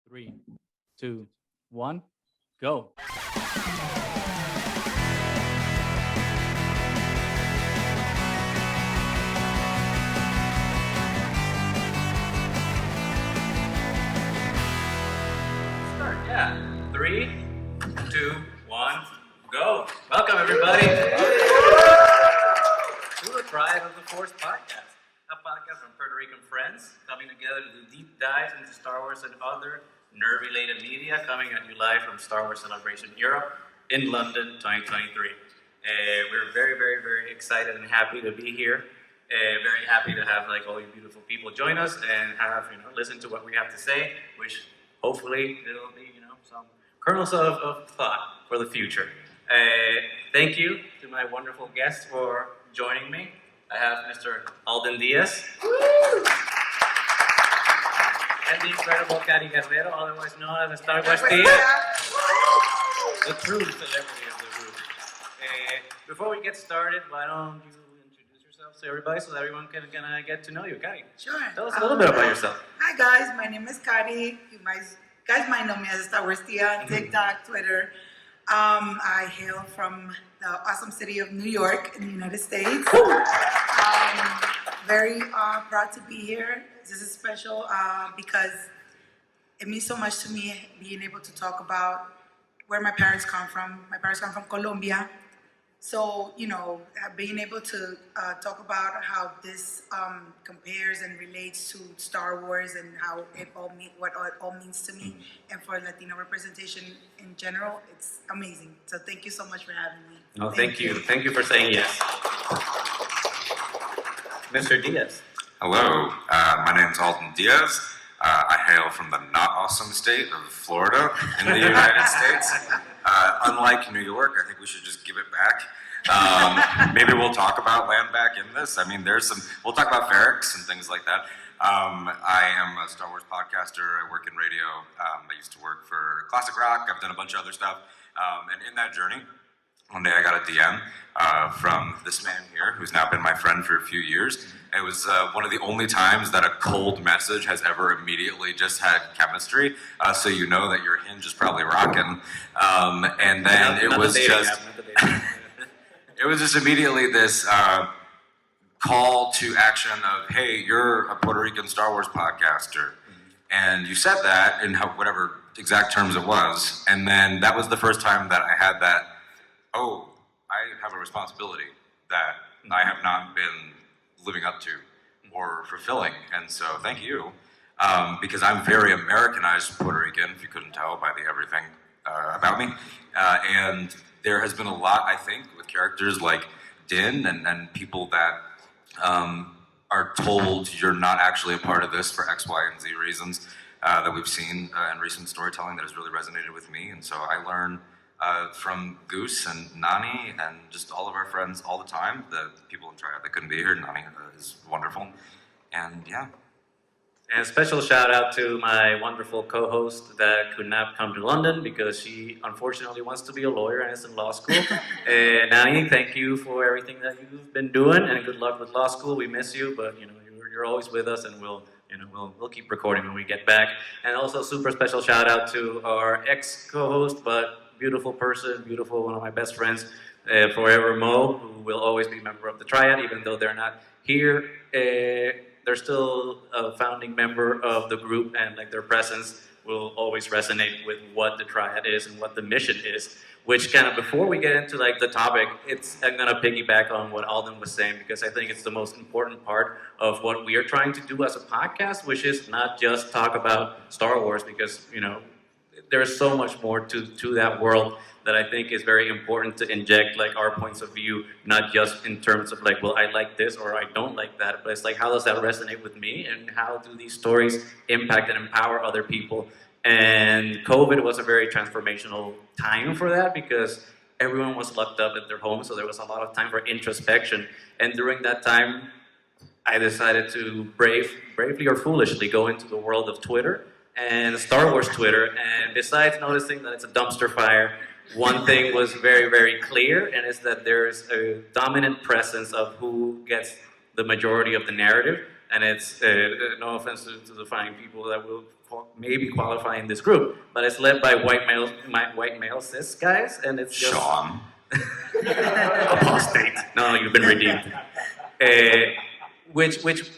Three, two, one, go. Start, yeah. 3, 2, 1, go. Welcome, everybody, to the Tribe of the Force podcast, a podcast from Puerto Rican friends coming together to do deep dives into Star Wars and other nerd-related media, coming at you live from Star Wars Celebration Europe in London 2023. We're very, very, very excited and happy to be here. Very happy to have all you beautiful people join us and have listen to what we have to say, which hopefully it'll be some kernels of thought for the future. Thank you to my wonderful guests for joining me. I have Mr. Alden Diaz. And the incredible Kari Guerrero, otherwise known as EstarGuarsTia, the true celebrity of the group. Before we get started, why don't you introduce yourself to everybody so that everyone can get to know you? Kari, sure. Tell us a little bit about yourself. Hi guys, my name is Kari. You guys might know me as EstarGuarsTia on TikTok, Twitter. I hail from the awesome city of New York in the United States. Very proud to be here. This is special because it means so much to me being able to talk about where my parents come from. My parents come from Colombia. So, being able to talk about how this compares and relates to Star Wars and how what it all means to me and for Latino representation in general, it's amazing. So thank you so much for having me. Oh, thank you. Thank you for saying yes. Mr. Diaz. Hello, my name is Alden Diaz. I hail from the not awesome state of Florida in the United States. Unlike New York, I think we should just give it back. Maybe we'll talk about land back in this. I mean, we'll talk about Ferrex and things like that. I am a Star Wars podcaster. I work in radio. I used to work for Classic Rock. I've done a bunch of other stuff. And in that journey, one day I got a DM from this man here, who's now been my friend for a few years. It was one of the only times that a cold message has ever immediately just had chemistry, so you know that your hinge is probably rocking. And then it was just immediately this call to action of, hey, you're a Puerto Rican Star Wars podcaster. And you said that in whatever exact terms it was, and then that was the first time that I had that, oh, I have a responsibility that I have not been living up to or fulfilling, and so thank you, because I'm very Americanized Puerto Rican, if you couldn't tell by the everything about me, and there has been a lot, I think, with characters like Din and people that are told you're not actually a part of this for X, Y, and Z reasons that we've seen in recent storytelling that has really resonated with me, and so I learn from Goose and Nani and just all of our friends all the time. The people in Triad that couldn't be here, Nani is wonderful. And yeah. And a special shout out to my wonderful co-host that could not come to London because she unfortunately wants to be a lawyer and is in law school. Nani, thank you for everything that you've been doing and good luck with law school. We miss you, but you're always with us and we'll keep recording when we get back. And also super special shout out to our ex-co-host, but beautiful person, one of my best friends, Forever Mo, who will always be a member of the Triad, even though they're not here. They're still a founding member of the group, and their presence will always resonate with what the Triad is and what the mission is. Which before we get into the topic, I'm gonna piggyback on what Alden was saying because I think it's the most important part of what we are trying to do as a podcast, which is not just talk about Star Wars because there's so much more to that world that I think is very important to inject our points of view, not just in terms of well, I like this or I don't like that, but it's how does that resonate with me and how do these stories impact and empower other people? And COVID was a very transformational time for that because everyone was locked up at their home, so there was a lot of time for introspection. And during that time, I decided to bravely or foolishly go into the world of Twitter and Star Wars Twitter, and besides noticing that it's a dumpster fire, one thing was very, very clear, and it's that there's a dominant presence of who gets the majority of the narrative, and it's, no offense to the fine people that will maybe qualify in this group, but it's led by white male cis guys, and it's just Sean. apostate. No, you've been redeemed. Which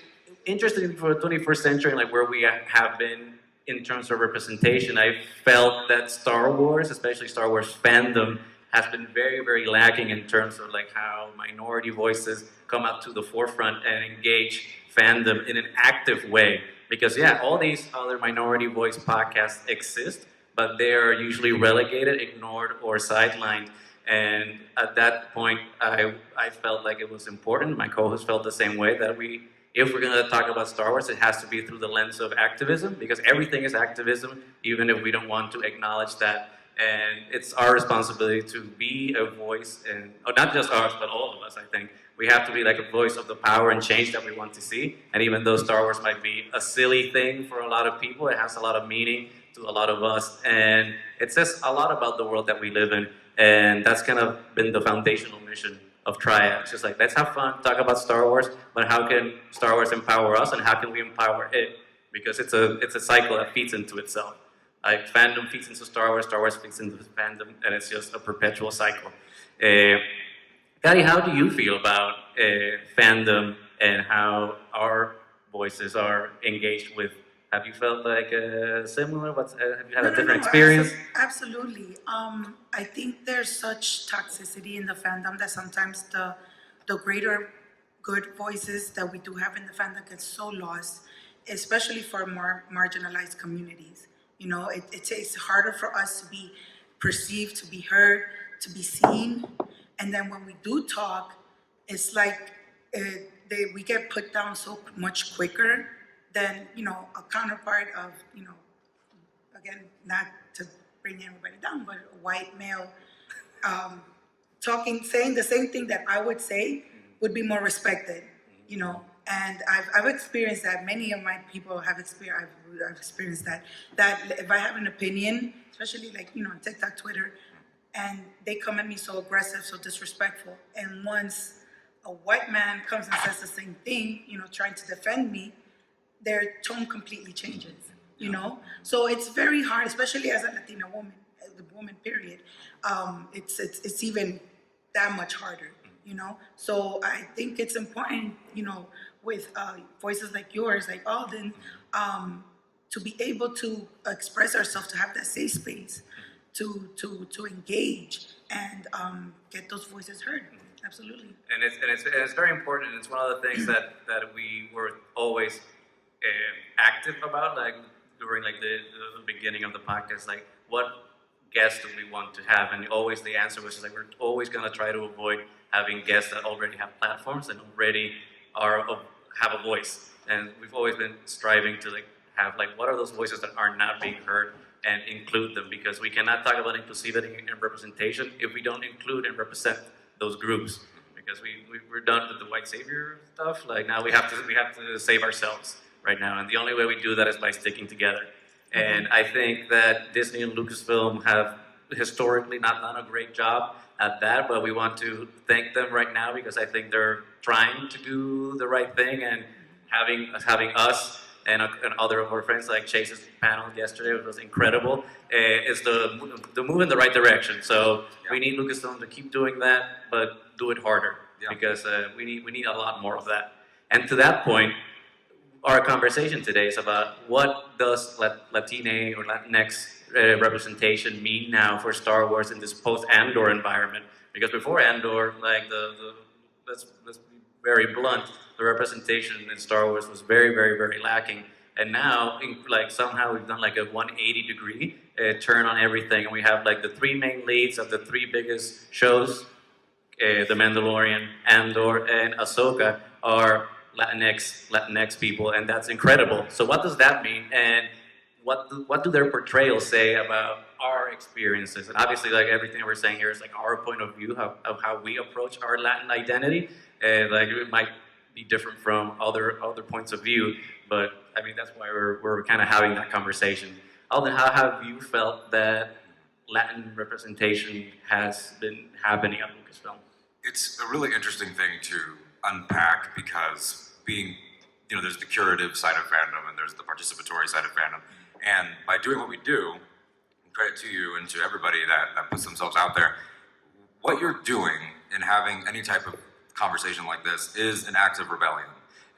interesting for the 21st century, like where we have been in terms of representation. I felt that Star Wars, especially Star Wars fandom, has been very, very lacking in terms of like how minority voices come up to the forefront and engage fandom in an active way. Because yeah, all these other minority voice podcasts exist, but they are usually relegated, ignored, or sidelined. And at that point, I felt like it was important. My co-host felt the same way, that if we're going to talk about Star Wars, it has to be through the lens of activism, because everything is activism, even if we don't want to acknowledge that. And it's our responsibility to be a voice, and not just ours, but all of us, I think. We have to be like a voice of the power and change that we want to see. And even though Star Wars might be a silly thing for a lot of people, it has a lot of meaning to a lot of us. And it says a lot about the world that we live in. And that's kind of been the foundational mission of Triad. It's just like, let's have fun, talk about Star Wars, but how can Star Wars empower us, and how can we empower it? Because it's a cycle that feeds into itself. Like fandom feeds into Star Wars feeds into fandom, and it's just a perpetual cycle. Kari, how do you feel about fandom and how our voices are engaged with? Have you felt like similar? Have you had a different experience? Absolutely. I think there's such toxicity in the fandom that sometimes the greater good voices that we do have in the fandom get so lost, especially for more marginalized communities. You know, it's harder for us to be perceived, to be heard, to be seen. And then when we do talk, it's like we get put down so much quicker than, you know, a counterpart of, you know, again, not to bring everybody down, but a white male saying the same thing that I would say would be more respected, you know. And I've experienced that. Many of my people have experienced. I've experienced that. That if I have an opinion, especially like, you know, on TikTok, Twitter, and they come at me so aggressive, so disrespectful, and once a white man comes and says the same thing, you know, trying to defend me, their tone completely changes, you know? So it's very hard, especially as a Latina woman, the woman period. It's even that much harder, you know? So I think it's important, you know, with voices like yours, like Alden, to be able to express ourselves, to have that safe space, to engage and get those voices heard. Absolutely. And it's very important. It's one of the things that we were always active about, like during like the beginning of the podcast, like what guests do we want to have? And always the answer was just like, we're always going to try to avoid having guests that already have platforms and already have a voice. And we've always been striving to like have like, what are those voices that are not being heard, and include them, because we cannot talk about inclusivity and representation if we don't include and represent those groups. Because we're done with the white savior stuff. Like now we have to save ourselves right now, and the only way we do that is by sticking together. And I think that Disney and Lucasfilm have historically not done a great job at that, but we want to thank them right now, because I think they're trying to do the right thing, and having us and other of our friends, like Chase's panel yesterday, which was incredible, is the move in the right direction. So we need Lucasfilm to keep doing that, but do it harder, because we need a lot more of that. And to that point, our conversation today is about what does Latine or Latinx representation mean now for Star Wars in this post-Andor environment? Because before Andor, like let's be very blunt, the representation in Star Wars was very, very, very lacking. And now, like somehow we've done like a 180-degree turn on everything, and we have like the three main leads of the three biggest shows, The Mandalorian, Andor, and Ahsoka, are Latinx people, and that's incredible. So what does that mean, and what do their portrayals say about our experiences? And obviously, like everything we're saying here is like our point of view of how we approach our Latin identity. Like it might be different from other points of view, but I mean that's why we're kind of having that conversation. Alden, how have you felt that Latin representation has been happening at Lucasfilm? It's a really interesting thing to unpack, because there's the curative side of fandom and there's the participatory side of fandom. And by doing what we do, credit to you and to everybody that puts themselves out there, what you're doing in having any type of conversation like this is an act of rebellion.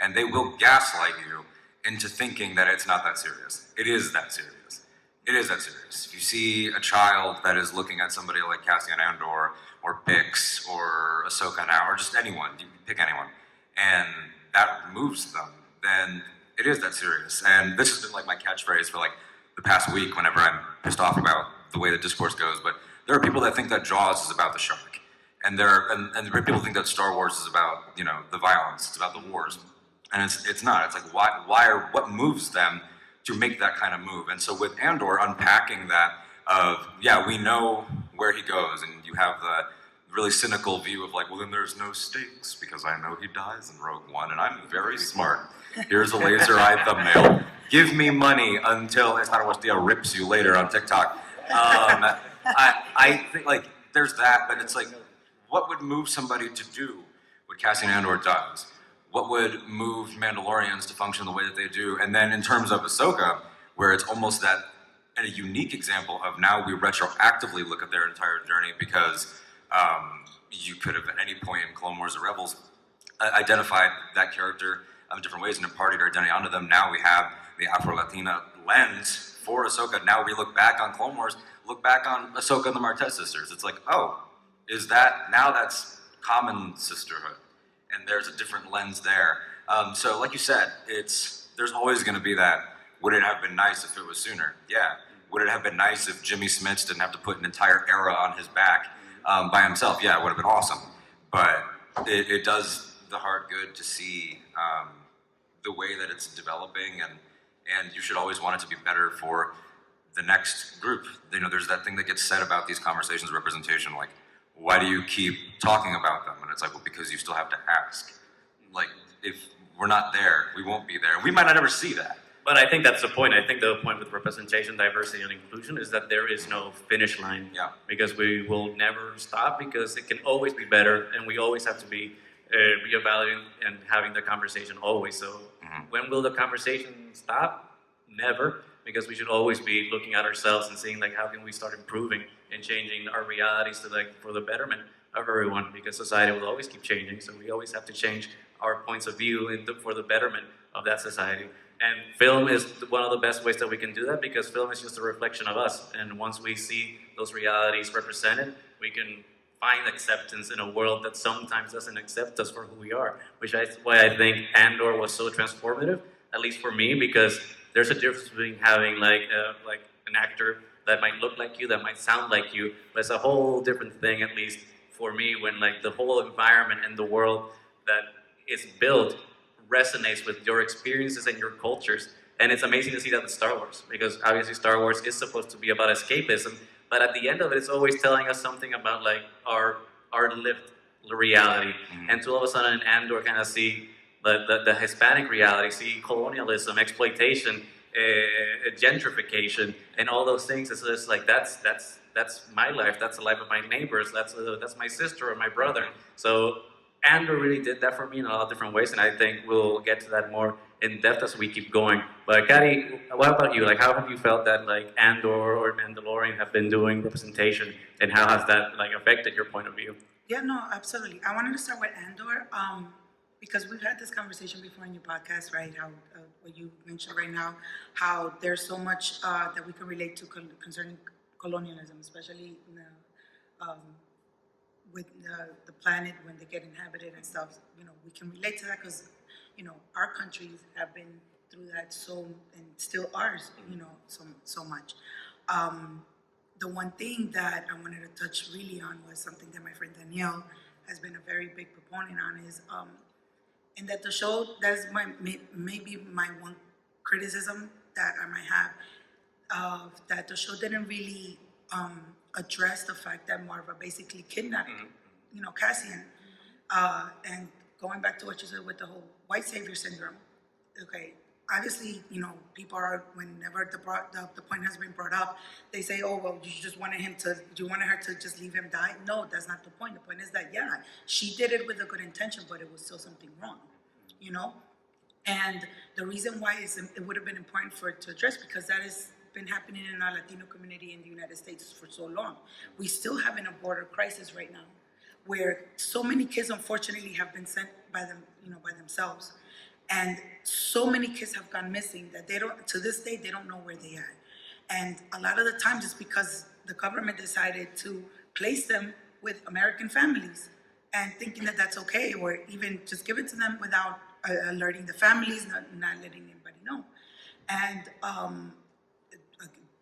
And they will gaslight you into thinking that it's not that serious. It is that serious. It is that serious. If you see a child that is looking at somebody like Cassian Andor or Bix or Ahsoka Tano or just anyone, you pick anyone, and that moves them, then it is that serious. And this has been like my catchphrase for like the past week whenever I'm pissed off about the way the discourse goes. But there are people that think that Jaws is about the shark. And there are people think that Star Wars is about, the violence, it's about the wars. And it's not. It's like what moves them to make that kind of move? And so with Andor unpacking that of, we know where he goes, and you have the really cynical view of like, well, then there's no stakes because I know he dies in Rogue One and I'm very smart. Here's a laser eye thumbnail. Give me money until EstarGuarsTia rips you later on TikTok. I think like there's that, but it's like, what would move somebody to do what Cassian Andor does? What would move Mandalorians to function the way that they do? And then in terms of Ahsoka, where it's almost that a unique example of now we retroactively look at their entire journey because you could have at any point in Clone Wars or Rebels identified that character in different ways and imparted our identity onto them. Now we have the Afro-Latina lens for Ahsoka. Now we look back on Clone Wars, look back on Ahsoka and the Martez sisters. It's like, is that, now that's common sisterhood. And there's a different lens there. So like you said, there's always gonna be that, would it have been nice if it was sooner? Yeah. Would it have been nice if Jimmy Smits didn't have to put an entire era on his back by himself? Yeah, it would have been awesome. But it does the heart good to see the way that it's developing, and you should always want it to be better for the next group. There's that thing that gets said about these conversations of representation, like, why do you keep talking about them? And it's like, well, because you still have to ask. Like, if we're not there, we won't be there. We might not ever see that. But I think that's the point. I think the point with representation, diversity, and inclusion is that there is no finish line. Yeah. Because we will never stop, because it can always be better, and we always have to be reevaluating and having the conversation always. So when will the conversation stop? Never. Because we should always be looking at ourselves and seeing like how can we start improving and changing our realities to like for the betterment of everyone, because society will always keep changing, so we always have to change our points of view for the betterment of that society. And film is one of the best ways that we can do that, because film is just a reflection of us, and once we see those realities represented, we can find acceptance in a world that sometimes doesn't accept us for who we are, which is why I think Andor was so transformative, at least for me, because there's a difference between having like an actor that might look like you, that might sound like you, but it's a whole different thing, at least for me, when like the whole environment and the world that is built resonates with your experiences and your cultures. And it's amazing to see that with Star Wars, because obviously Star Wars is supposed to be about escapism, but at the end of it, it's always telling us something about like our lived reality. And to all of a sudden in Andor kind of see the Hispanic reality, see colonialism, exploitation, gentrification, and all those things. It's just like that's my life. That's the life of my neighbors. That's my sister or my brother. So Andor really did that for me in a lot of different ways, and I think we'll get to that more in depth as we keep going. But Kari, what about you? Like, how have you felt that like Andor or Mandalorian have been doing representation, and how has that like affected your point of view? Yeah, no, absolutely. I wanted to start with Andor. Because we've had this conversation before in your podcast, right? How what you mentioned right now, how there's so much that we can relate to concerning colonialism, especially with the planet when they get inhabited and stuff. We can relate to that because our countries have been through that and still ours. So much. The one thing that I wanted to touch really on was something that my friend Danielle has been a very big proponent on is. And that the show, that's maybe my one criticism that I might have, that the show didn't really address the fact that Marva basically kidnapped, Cassian. And going back to what you said with the whole white savior syndrome, okay, obviously, people are, whenever the point has been brought up, they say, oh, well, you wanted her to just leave him die? No, that's not the point. The point is that, yeah, she did it with a good intention, but it was still something wrong, And the reason why it would have been important for it to address, because that has been happening in our Latino community in the United States for so long. We still having a border crisis right now, where so many kids unfortunately have been sent by them, by themselves, and so many kids have gone missing that they don't, to this day, they don't know where they are. And a lot of the times it's because the government decided to place them with American families and thinking that that's okay, or even just give it to them without alerting the families, not letting anybody know. And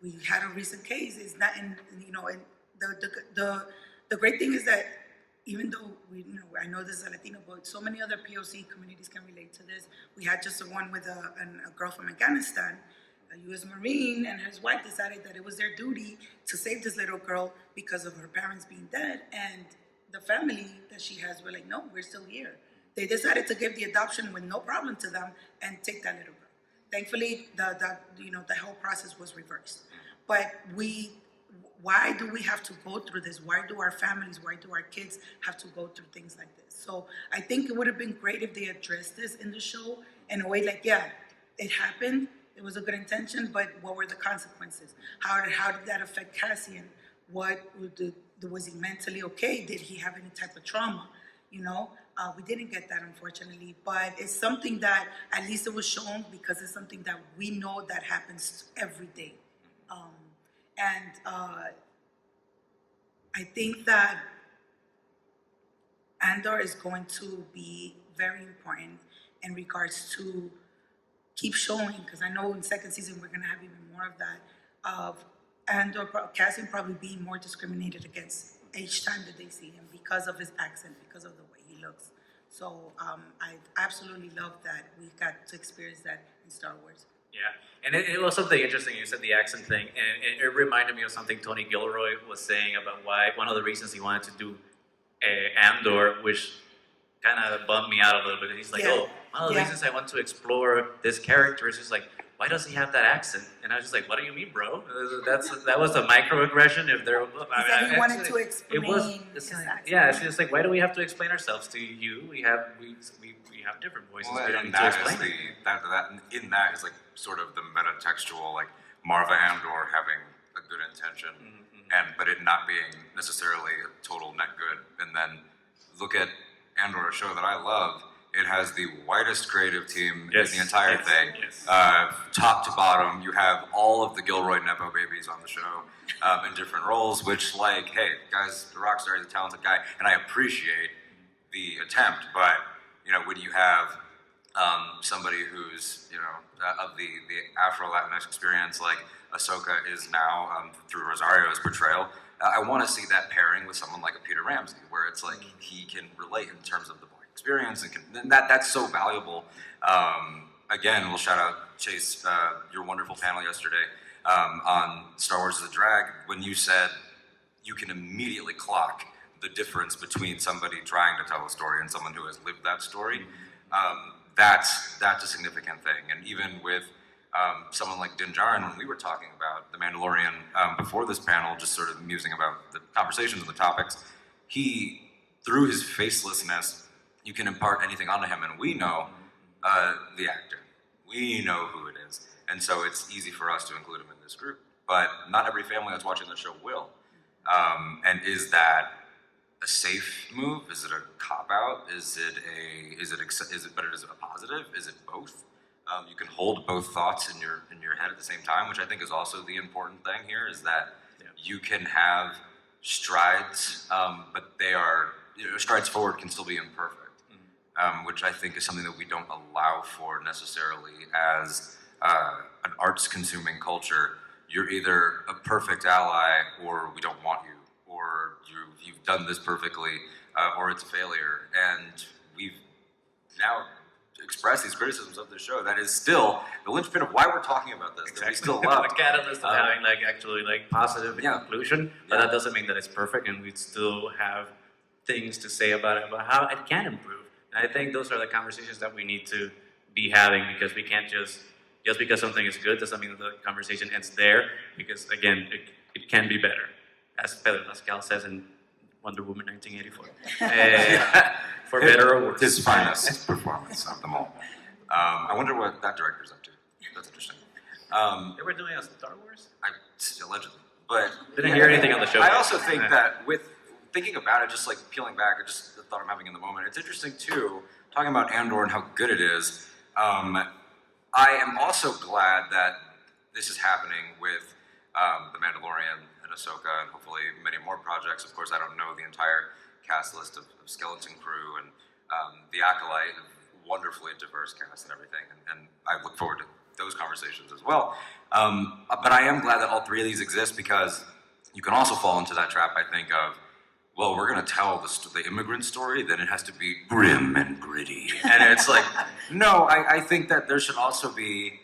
we had a recent case. It's not in, and the great thing is that even though I know this is a Latino, but so many other POC communities can relate to this. We had just one with a girl from Afghanistan, a U.S. Marine, and his wife decided that it was their duty to save this little girl because of her parents being dead. And the family that she has were like, no, we're still here. They decided to give the adoption with no problem to them and take that little girl. Thankfully, the whole process was reversed. But why do we have to go through this? Why do our families, why do our kids have to go through things like this? So I think it would have been great if they addressed this in the show in a way like, yeah, it happened, it was a good intention, but what were the consequences? How did that affect Cassian? Was he mentally okay? Did he have any type of trauma? We didn't get that, unfortunately, but it's something that at least it was shown because it's something that we know that happens every day. I think that Andor is going to be very important in regards to keep showing, because I know in second season we're going to have even more of that, of Andor, Cassian probably being more discriminated against each time that they see him because of his accent, because of the way he looks. So I absolutely love that we got to experience that in Star Wars. Yeah, and it was something interesting. You said the accent thing, and it reminded me of something Tony Gilroy was saying about why one of the reasons he wanted to do Andor, which kind of bummed me out a little bit. He's like, one of the reasons I want to explore this character is just like, why does he have that accent? And I was just like, what do you mean, bro? That was a microaggression. If there, he wanted to explain his accent. Yeah, it's just like, why do we have to explain ourselves to you? We have different voices. Well, we don't and need to that explain is that is like sort of the metatextual, like Marva Andor having a good intention, but it not being necessarily a total net good. And then look at Andor, a show that I love. It has the whitest creative team in the entire thing. Yes. Top to bottom, you have all of the Gilroy Nepo babies on the show in different roles, which, like, hey, guys, the Rockstar is a talented guy, and I appreciate the attempt, but, when you have somebody who's, of the Afro-Latinx experience, like Ahsoka is now, through Rosario's portrayal, I want to see that pairing with someone like a Peter Ramsey, where it's like he can relate in terms of the experience, and that's so valuable. Again, we'll shout out Chase, your wonderful panel yesterday on Star Wars as a Drag, when you said you can immediately clock the difference between somebody trying to tell a story and someone who has lived that story. That's a significant thing. And even with someone like Djarin, when we were talking about The Mandalorian before this panel, just sort of musing about the conversations and the topics, he, through his facelessness, you can impart anything onto him, and we know the actor. We know who it is. And so it's easy for us to include him in this group. But not every family that's watching the show will. And is that a safe move? Is it a cop-out? But it is a positive? Is it both? You can hold both thoughts in your head at the same time, which I think is also the important thing here, is that you can have strides, but they are, strides forward can still be imperfect. Which I think is something that we don't allow for necessarily as an arts-consuming culture. You're either a perfect ally, or we don't want you, or you've done this perfectly, or it's a failure. And we've now expressed these criticisms of the show. That is still the linchpin of why we're talking about this. Exactly. That we still love. The catalyst of having actually positive conclusion, but that doesn't mean that it's perfect, and we still have things to say about it, about how it can improve. And I think those are the conversations that we need to be having, because we can't just because something is good doesn't mean that the conversation ends there, because again, it can be better, as Pedro Pascal says in Wonder Woman 1984. For better or worse. His finest performance of them all. I wonder what that director's up to. That's interesting. They were doing a Star Wars? Allegedly. But Didn't hear anything on the show. I also think that with thinking about it, just like peeling back, or just the thought I'm having in the moment, it's interesting too, talking about Andor and how good it is. I am also glad that this is happening with The Mandalorian and Ahsoka, and hopefully many more projects. Of course, I don't know the entire cast list of Skeleton Crew and The Acolyte, wonderfully diverse cast and everything, and I look forward to those conversations as well. But I am glad that all three of these exist, because you can also fall into that trap, I think, of, well, we're going to tell the immigrant story, then it has to be grim and gritty. And it's like, no, I think that there should also be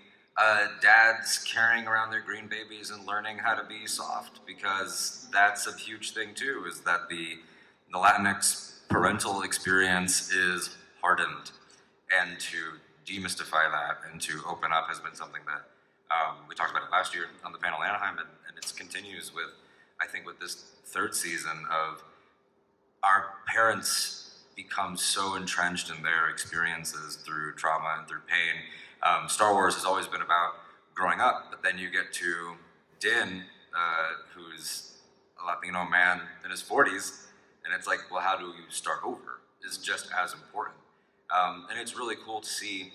dads carrying around their green babies and learning how to be soft, because that's a huge thing too, is that the Latinx parental experience is hardened. And to demystify that and to open up has been something that we talked about it last year on the panel in Anaheim, and it continues with, I think, with this third season of our parents become so entrenched in their experiences through trauma and through pain. Star Wars has always been about growing up, but then you get to Din, who's a Latino man in his 40s, and it's like, well, how do you start over? Is just as important. And it's really cool to see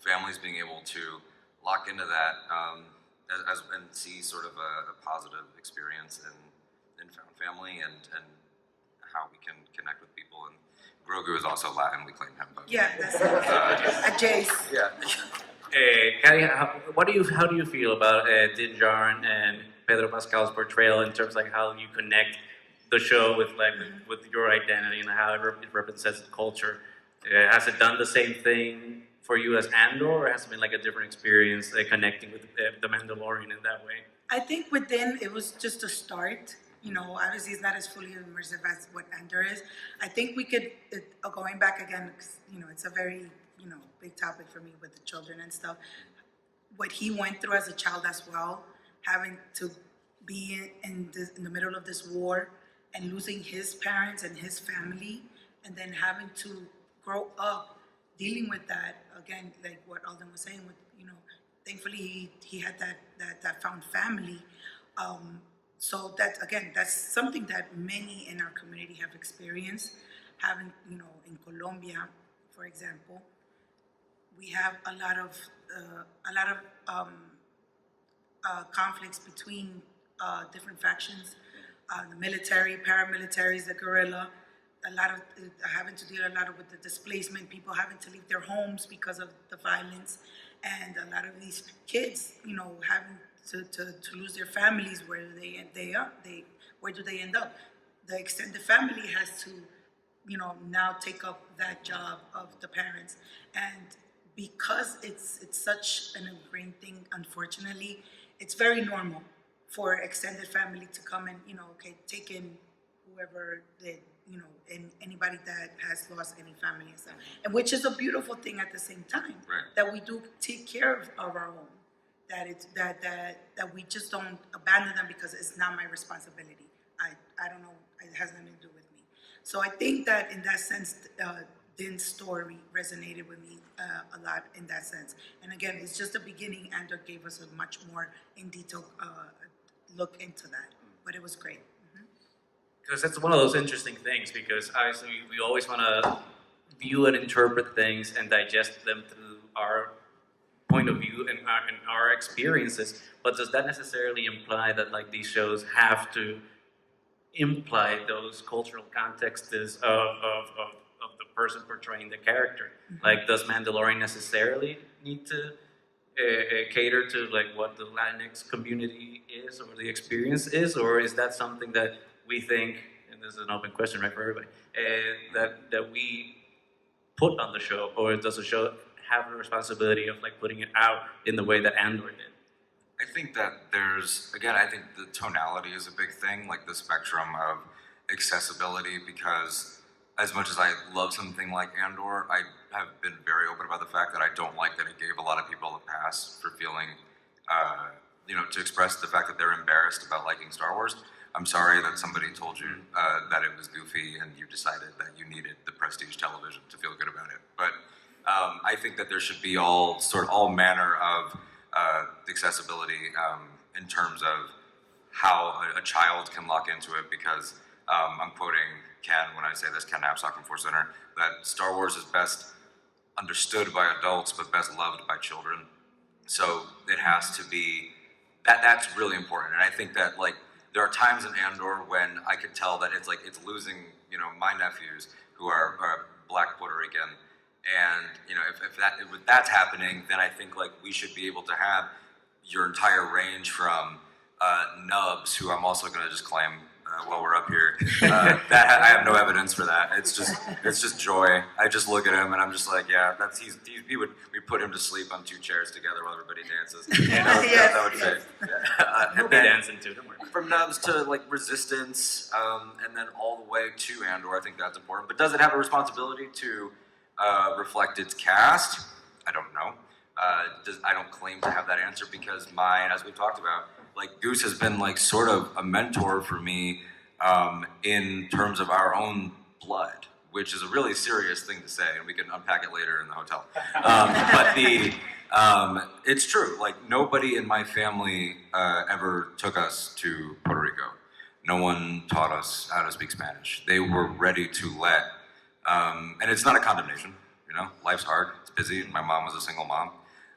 families being able to lock into that and see sort of a positive experience in found family and how we can connect with people. And Grogu is also Latin, we claim him. But, Yeah, that's a Jace. yeah. Kari, how do you feel about Djarin and Pedro Pascal's portrayal in terms of like how you connect the show with with your identity and how it represents the culture? Has it done the same thing for you as Andor, or has it been like a different experience connecting with the Mandalorian in that way? I think within it was just a start. You know, obviously it's not as fully immersive as what Andor is. I think we could, going back again, 'cause, you know, it's a very, big topic for me with the children and stuff. What he went through as a child as well, having to be in the middle of this war and losing his parents and his family, and then having to grow up dealing with that, again, like what Alden was saying, with, thankfully he had that found family. So that's something that many in our community have experienced. Having, in Colombia, for example, we have a lot of conflicts between different factions, the military, paramilitaries, the guerrilla. A lot of having to deal with the displacement, people having to leave their homes because of the violence, and a lot of these kids, having to lose their families. Where where do they end up? The extended family has to, now take up that job of the parents, and because it's such an ingrained thing, unfortunately, it's very normal for extended family to come and take in whoever and anybody that has lost any family and stuff, and which is a beautiful thing at the same time. Right. That we do take care of our own, that it's that we just don't abandon them because it's not my responsibility. I don't know, it has nothing to do with me. So I think that in that sense, Din's story resonated with me a lot in that sense. And again, it's just the beginning. Andor gave us a much more in detail look into that, but it was great. Because that's one of those interesting things, because obviously we always want to view and interpret things and digest them through our point of view and our experiences, but does that necessarily imply that like these shows have to imply those cultural contexts of the person portraying the character? Mm-hmm. Like, does Mandalorian necessarily need to cater to like what the Latinx community is or the experience is, or is that something that we think, and this is an open question, right, for everybody, that we put on the show, or does the show have the responsibility of like putting it out in the way that Andor did? I think that I think the tonality is a big thing, like the spectrum of accessibility, because as much as I love something like Andor, I have been very open about the fact that I don't like that it gave a lot of people a pass for feeling, to express the fact that they're embarrassed about liking Star Wars. I'm sorry that somebody told you that it was goofy and you decided that you needed the prestige television to feel good about it. But I think that there should be all manner of accessibility in terms of how a child can lock into it, because I'm quoting Ken when I say this, Ken Knapsack from Force Center, that Star Wars is best understood by adults but best loved by children. So it has to be, that's really important. And I think that like there are times in Andor when I could tell that it's losing, my nephews who are Black Puerto Rican. And if that's happening, then I think like we should be able to have your entire range from Nubs, who I'm also going to just claim while we're up here. That I have no evidence for that. It's just joy. I just look at him and I'm just like, yeah, we put him to sleep on 2 chairs together while everybody dances. That would fit. He'll be dancing too. Don't worry. From Nubs to like Resistance, and then all the way to Andor, I think that's important. But does it have a responsibility to reflect its cast? I don't know. I don't claim to have that answer, because mine, as we've talked about, like Goose has been like sort of a mentor for me in terms of our own blood, which is a really serious thing to say, and we can unpack it later in the hotel. But it's true. Like nobody in my family ever took us to Puerto Rico. No one taught us how to speak Spanish. They were ready to let, and it's not a condemnation. Life's hard. It's busy. My mom was a single mom,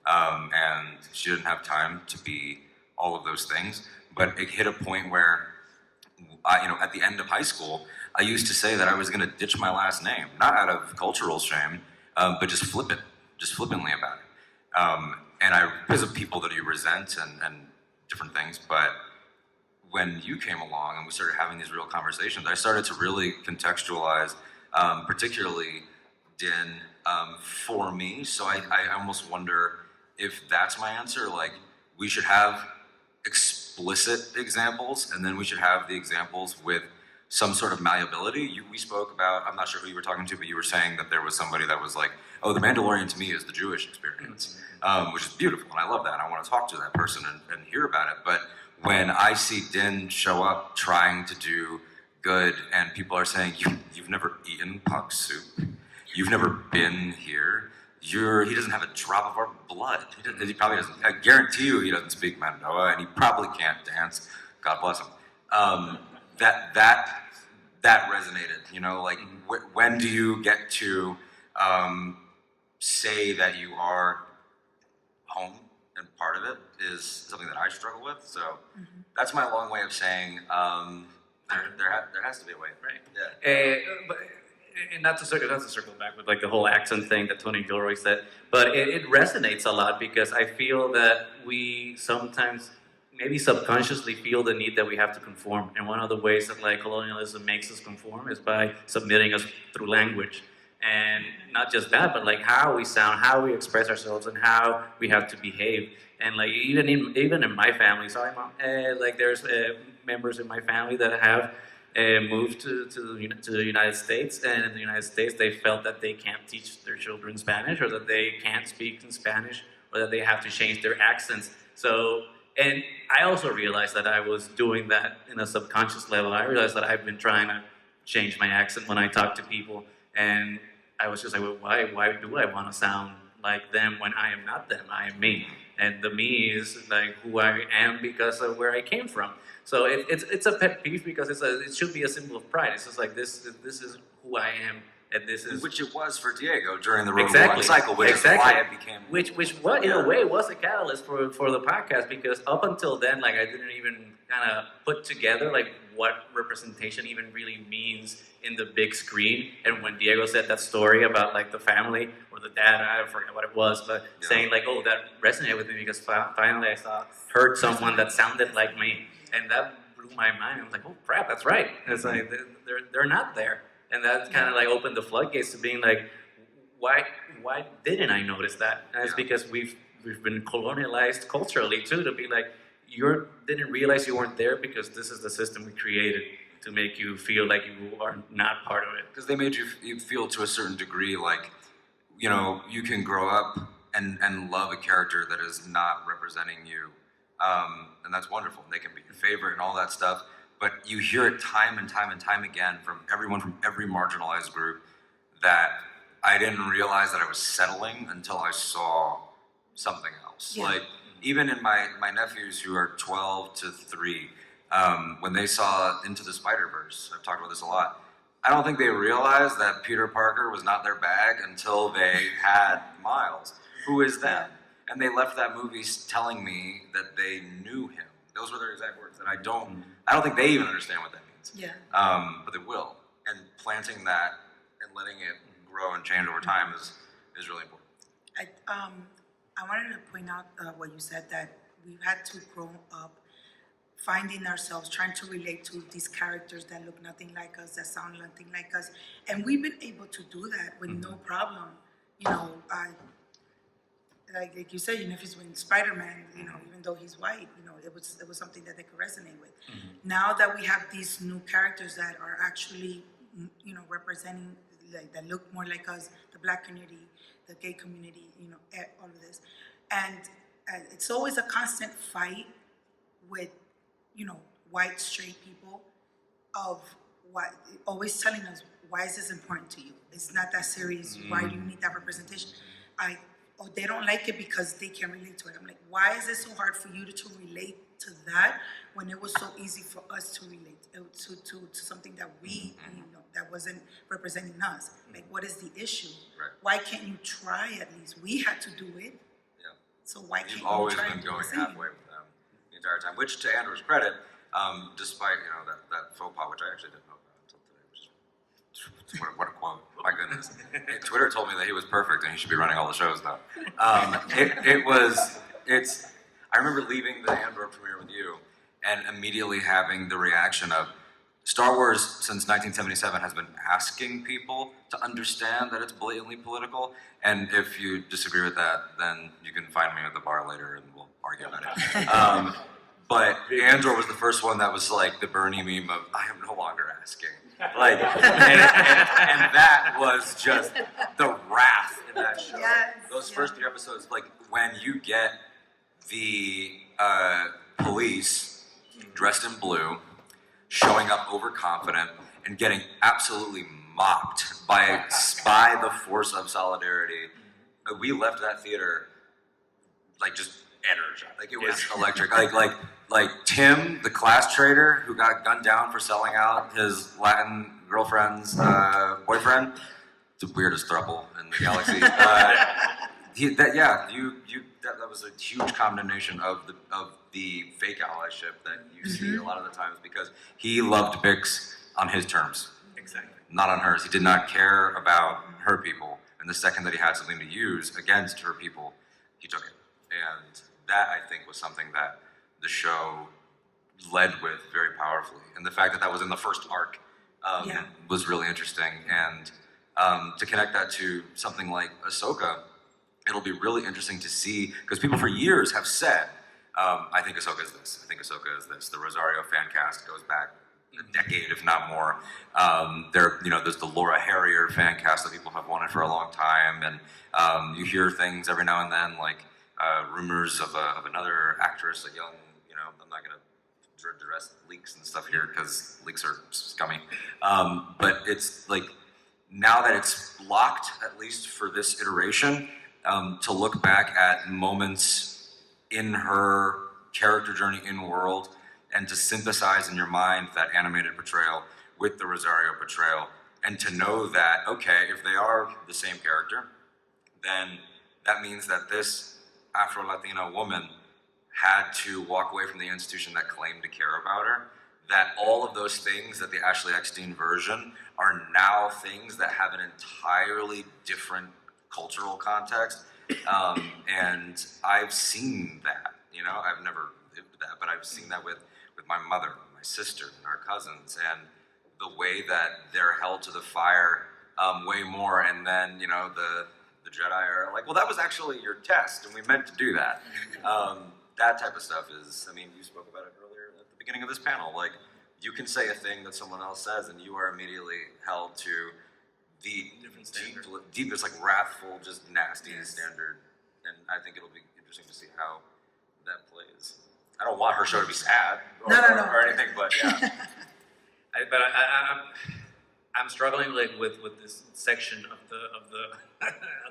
and she didn't have time to be all of those things. But it hit a point where, at the end of high school, I used to say that I was going to ditch my last name, not out of cultural shame, but just flippantly about it. Because of people that you resent and different things. But when you came along and we started having these real conversations, I started to really contextualize, particularly Din, for me. So I almost wonder if that's my answer. Like, we should have explicit examples, and then we should have the examples with some sort of malleability. We spoke about, I'm not sure who you were talking to, but you were saying that there was somebody that was like, oh, the Mandalorian to me is the Jewish experience, which is beautiful, and I love that. I want to talk to that person and hear about it. But when I see Din show up trying to do good, and people are saying, you've never eaten Puck soup, you've never been here, he doesn't have a drop of our blood. He probably doesn't. I guarantee you he doesn't speak Mandoa, and he probably can't dance. God bless him. That resonated. Like when do you get to say that you are home, and part of it is something that I struggle with. So that's my long way of saying there has to be a way, right? Yeah. And not to circle back with like the whole accent thing that Tony Gilroy said, but it resonates a lot, because I feel that we sometimes maybe subconsciously feel the need that we have to conform. And one of the ways that like colonialism makes us conform is by submitting us through language. And not just that, but like how we sound, how we express ourselves, and how we have to behave. And like even in my family, sorry mom, like there's members in my family that have moved to the United States, and in the United States they felt that they can't teach their children Spanish, or that they can't speak in Spanish, or that they have to change their accents. So, and I also realized that I was doing that in a subconscious level. I realized that I've been trying to change my accent when I talk to people, and I was just like, well, why do I want to sound like them when I am not them? I am me, and the me is like who I am because of where I came from. So it's a pet peeve, because it should be a symbol of pride. It's just like this is who I am, and this is which it was for Diego during the Rogue One cycle, which is why it became which in a way was a catalyst for the podcast, because up until then, like I didn't even kind of put together like what representation even really means in the big screen. And when Diego said that story about like the family or the dad, I forget what it was, but saying like, oh, that resonated with me, because finally I heard someone that sounded like me. And that blew my mind. I was like, oh crap, that's right. It's like they're not there, and that kind of like opened the floodgates to being like, why didn't I notice that? And it's because we've been colonialized culturally too, to be like, you didn't realize you weren't there because this is the system we created to make you feel like you are not part of it. Because they made you feel to a certain degree like, you can grow up and love a character that is not representing you. And that's wonderful. They can be your favorite and all that stuff. But you hear it time and time and time again from everyone from every marginalized group that I didn't realize that I was settling until I saw something else. Yeah. Like, even in my nephews who are 12 to 3, when they saw Into the Spider-Verse, I've talked about this a lot, I don't think they realized that Peter Parker was not their bag until they had Miles. Who is them? And they left that movie telling me that they knew him. Those were their exact words. And I don't think they even understand what that means. Yeah. But they will. And planting that and letting it grow and change over time is really important. I wanted to point out what you said, that we've had to grow up finding ourselves, trying to relate to these characters that look nothing like us, that sound nothing like us. And we've been able to do that with no problem. You know, like you said, you know, if he's with Spider-Man, you know, even though he's white, you know, it was something that they could resonate with. Now that we have these new characters that are actually, you know, representing, like, that look more like us, the Black community, the gay community, you know, all of this. And it's always a constant fight with, you know, white straight people of what, always telling us, why is this important to you? It's not that serious. Why do you need that representation? Or they don't like it because they can't relate to it. I'm like, why is it so hard for you to relate to that when it was so easy for us to relate to something that we, you know, that wasn't representing us? Like, what is the issue? Right. Why can't you try at least? We had to do it. Yeah. So why can't You've you always try been and do going the same? halfway with them the entire time, which, to Andor's credit, despite, you know, that faux pas, which I actually didn't know about until today, which is, what a quote, my goodness. Twitter told me that he was perfect and he should be running all the shows now. I remember leaving the Andor premiere with you and immediately having the reaction of, Star Wars since 1977 has been asking people to understand that it's blatantly political, and if you disagree with that, then you can find me at the bar later and we'll argue about it. But Andor was the first one that was like the Bernie meme of, I am no longer asking. Like, and that was just the wrath in that show. Yes, Those yeah. first 3 episodes, like when you get the police dressed in blue, showing up overconfident and getting absolutely mopped by the force of solidarity. We left that theater like just energized. Like it was electric. Like Tim, the class traitor who got gunned down for selling out his Latin girlfriend's boyfriend. It's the weirdest throuple in the galaxy. That was a huge condemnation of the fake allyship that you see a lot of the times, because he loved Bix on his terms. Exactly. Not on hers. He did not care about her people. And the second that he had something to use against her people, he took it. And that, I think, was something that the show led with very powerfully. And the fact that that was in the first arc was really interesting. And to connect that to something like Ahsoka, it'll be really interesting to see, because people for years have said, I think Ahsoka is this, I think Ahsoka is this. The Rosario fan cast goes back a decade, if not more. There's the Laura Harrier fan cast that people have wanted for a long time, and you hear things every now and then, like rumors of another actress, a young, I'm not going to address leaks and stuff here, because leaks are scummy. But it's like, now that it's blocked, at least for this iteration, to look back at moments in her character journey in world, and to synthesize in your mind that animated portrayal with the Rosario portrayal, and to know that, okay, if they are the same character, then that means that this Afro-Latina woman had to walk away from the institution that claimed to care about her, that all of those things that the Ashley Eckstein version are now things that have an entirely different cultural context. And I've seen that, I've never lived that, but I've seen that with my mother, my sister, and our cousins, and the way that they're held to the fire way more. And then, the Jedi are like, well, that was actually your test, and we meant to do that. That type of stuff is, you spoke about it earlier at the beginning of this panel. Like, you can say a thing that someone else says, and you are immediately held to the deepest, like, wrathful, just nasty standard. And I think it'll be interesting to see how that plays. I don't want her show to be sad or anything, but yeah. I'm struggling like with this section of the of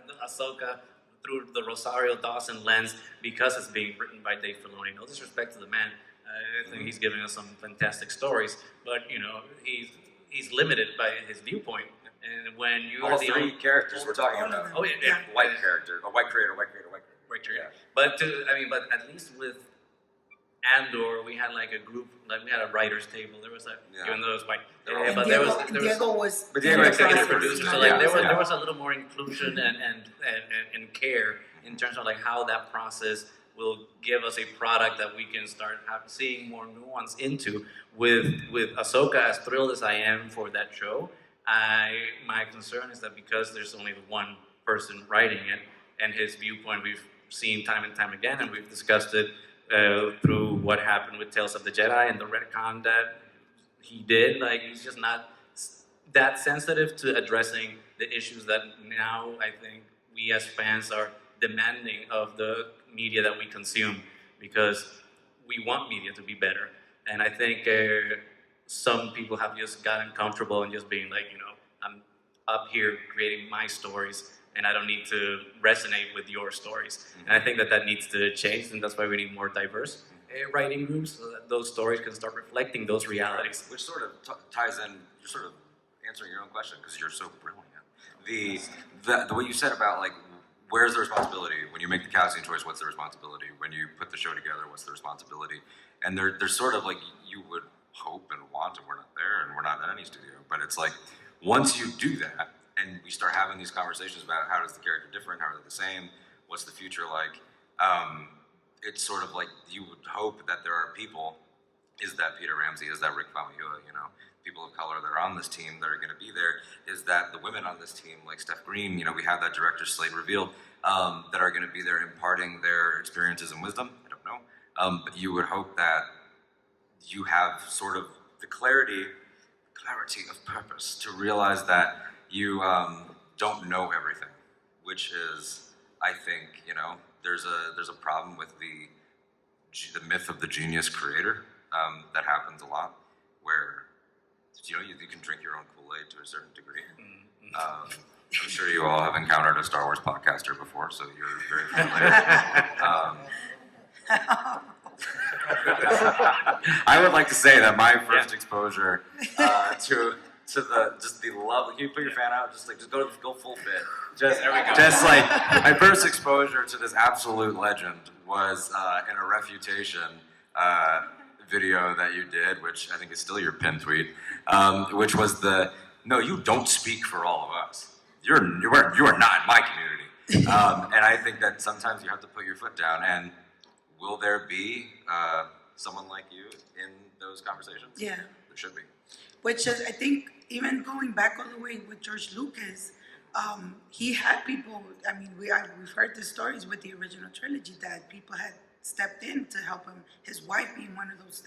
the Ahsoka through the Rosario Dawson lens because it's being written by Dave Filoni. No disrespect to the man, I think he's giving us some fantastic stories, but you know he's limited by his viewpoint. And when you all are the three only characters we're talking about. oh yeah. White character, a white creator, white creator, white creator. Right, true. But but at least with Andor, we had like a group, like we had a writers' table. There was even though it was white, And but Diego, there was Diego was But Diego in the executive process, producer. you So know? like Yeah, there was a little more inclusion and care in terms of like how that process will give us a product that we can start seeing more nuance into. With Ahsoka, as thrilled as I am for that show, my concern is that because there's only one person writing it and his viewpoint we've seen time and time again, and we've discussed it through what happened with Tales of the Jedi and the retcon that he did. Like he's just not that sensitive to addressing the issues that now I think we as fans are demanding of the media that we consume, because we want media to be better. And I think some people have just gotten comfortable and just being like, you know, I'm up here creating my stories and I don't need to resonate with your stories. And I think that needs to change, and that's why we need more diverse writing groups so that those stories can start reflecting those realities. Which sort of ties in, you're sort of answering your own question because you're so brilliant. The way you said about like, where's the responsibility? When you make the casting choice, what's the responsibility? When you put the show together, what's the responsibility? And there's sort of like, you would hope and want, and we're not there, and we're not in any studio, but it's like, once you do that, and we start having these conversations about how does the character different, how are they the same, what's the future like, it's sort of like, you would hope that there are people, is that Peter Ramsey, is that Rick Famuyiwa, you know, people of color that are on this team that are going to be there, is that the women on this team, like Steph Green, you know, we have that director slate revealed, that are going to be there imparting their experiences and wisdom. I don't know. But you would hope that you have sort of the clarity of purpose to realize that you don't know everything, which is, I think, you know, there's a problem with the myth of the genius creator that happens a lot, where you know you can drink your own Kool-Aid to a certain degree. I'm sure you all have encountered a Star Wars podcaster before, so you're very familiar. I would like to say that my first exposure to the love. Can you put your fan out? Just go full fit. Just like my first exposure to this absolute legend was in a refutation video that you did, which I think is still your pin tweet, which was no, you don't speak for all of us. You are not in my community. And I think that sometimes you have to put your foot down. And will there be someone like you in those conversations? Yeah. There should be. Which is, I think, even going back all the way with George Lucas, he had people, I mean, we've heard the stories with the original trilogy that people had stepped in to help him, his wife being one of those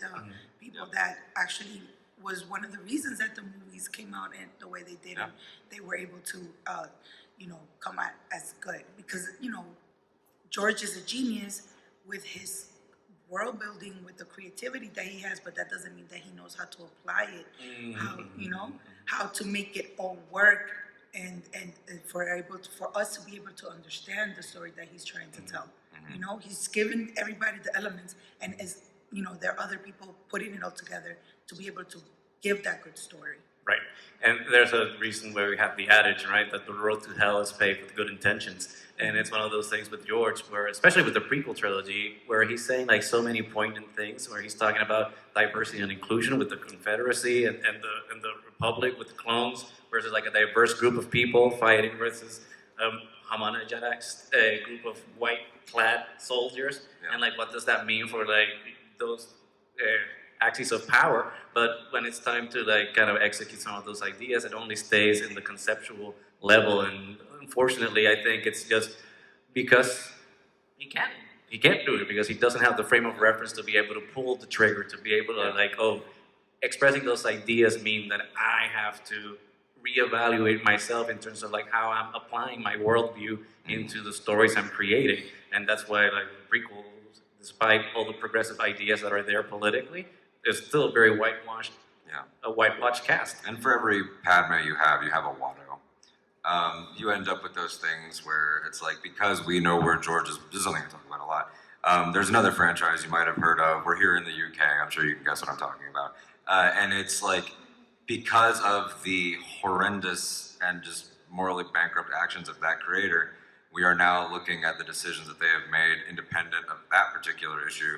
people that actually was one of the reasons that the movies came out in the way they did, and they were able to, you know, come out as good. Because, you know, George is a genius with his world building, with the creativity that he has, but that doesn't mean that he knows how to apply it, how, you know, how to make it all work, and for us to be able to understand the story that he's trying to tell. You know, he's given everybody the elements, and as you know, there are other people putting it all together to be able to give that good story. Right. And there's a reason where we have the adage, right, that the road to hell is paved with good intentions. And it's one of those things with George where, especially with the prequel trilogy, where he's saying like so many poignant things, where he's talking about diversity and inclusion with the Confederacy and the Republic with the clones, versus like a diverse group of people fighting versus Hamana Jadak's group of white-clad soldiers. And like, what does that mean for like those axes of power? But when it's time to like kind of execute some of those ideas, it only stays in the conceptual level. And unfortunately, I think it's just because he can't do it, because he doesn't have the frame of reference to be able to pull the trigger, to be able to like, oh, expressing those ideas mean that I have to reevaluate myself in terms of like how I'm applying my worldview into the stories I'm creating. And that's why like prequels, despite all the progressive ideas that are there politically, there's still very whitewashed a whitewashed cast. And for every Padme you have a Watto. You end up with those things where it's like, because we know where George is, this is something I talk about a lot. There's another franchise you might have heard of. We're here in the UK. I'm sure you can guess what I'm talking about. And it's like, because of the horrendous and just morally bankrupt actions of that creator, we are now looking at the decisions that they have made independent of that particular issue,